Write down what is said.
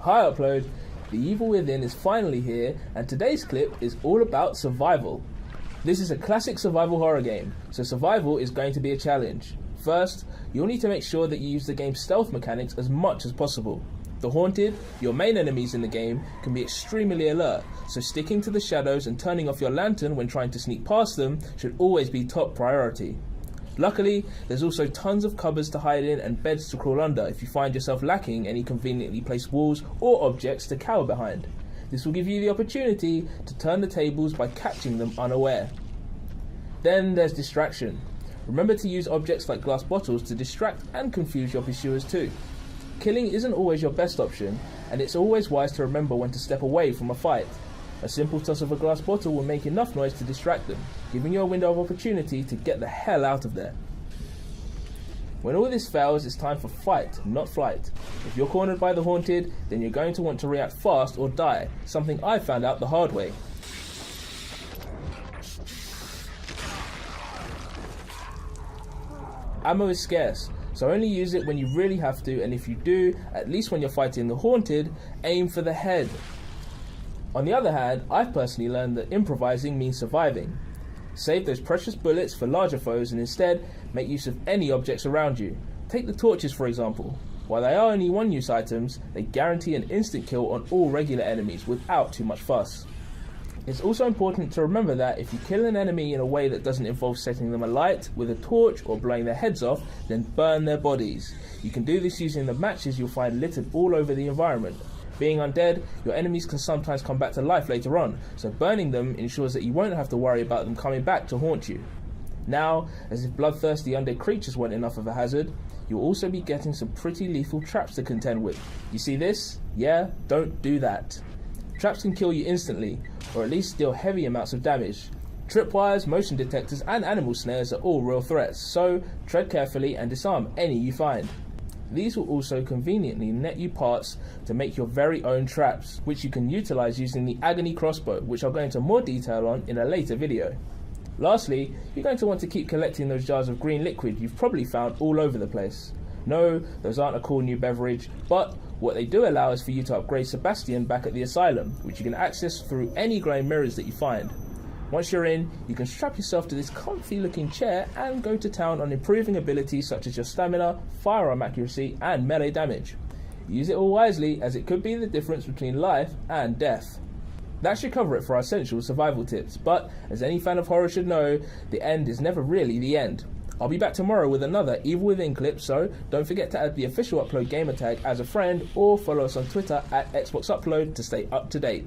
Hi Upload, The Evil Within is finally here, and today's clip is all about survival. This is a classic survival horror game, so survival is going to be a challenge. First, you'll need to make sure that you use the game's stealth mechanics as much as possible. The Haunted, your main enemies in the game, can be extremely alert, so sticking to the shadows and turning off your lantern when trying to sneak past them should always be top priority. Luckily, there's also tons of cupboards to hide in and beds to crawl under if you find yourself lacking any conveniently placed walls or objects to cower behind. This will give you the opportunity to turn the tables by catching them unaware. Then there's distraction. Remember to use objects like glass bottles to distract and confuse your pursuers too. Killing isn't always your best option, and it's always wise to remember when to step away from a fight. A simple toss of a glass bottle will make enough noise to distract them, giving you a window of opportunity to get the hell out of there. When all this fails, it's time for fight, not flight. If you're cornered by the Haunted, then you're going to want to react fast or die, something I found out the hard way. Ammo is scarce, so only use it when you really have to, and if you do, at least when you're fighting the Haunted, aim for the head. On the other hand, I've personally learned that improvising means surviving. Save those precious bullets for larger foes and instead make use of any objects around you. Take the torches for example. While they are only one-use items, they guarantee an instant kill on all regular enemies without too much fuss. It's also important to remember that if you kill an enemy in a way that doesn't involve setting them alight with a torch or blowing their heads off, then burn their bodies. You can do this using the matches you'll find littered all over the environment. Being undead, your enemies can sometimes come back to life later on, so burning them ensures that you won't have to worry about them coming back to haunt you. Now, as if bloodthirsty undead creatures weren't enough of a hazard, you'll also be getting some pretty lethal traps to contend with. You see this? Yeah, don't do that. Traps can kill you instantly, or at least deal heavy amounts of damage. Tripwires, motion detectors and animal snares are all real threats, so tread carefully and disarm any you find. These will also conveniently net you parts to make your very own traps, which you can utilise using the Agony crossbow, which I'll go into more detail on in a later video. Lastly, you're going to want to keep collecting those jars of green liquid you've probably found all over the place. No, those aren't a cool new beverage, but what they do allow is for you to upgrade Sebastian back at the asylum, which you can access through any glowing mirrors that you find. Once you're in, you can strap yourself to this comfy looking chair and go to town on improving abilities such as your stamina, firearm accuracy and melee damage. Use it all wisely, as it could be the difference between life and death. That should cover it for our essential survival tips, but as any fan of horror should know, the end is never really the end. I'll be back tomorrow with another Evil Within clip, so don't forget to add the official Upload gamertag as a friend or follow us on Twitter at Xbox Upload to stay up to date.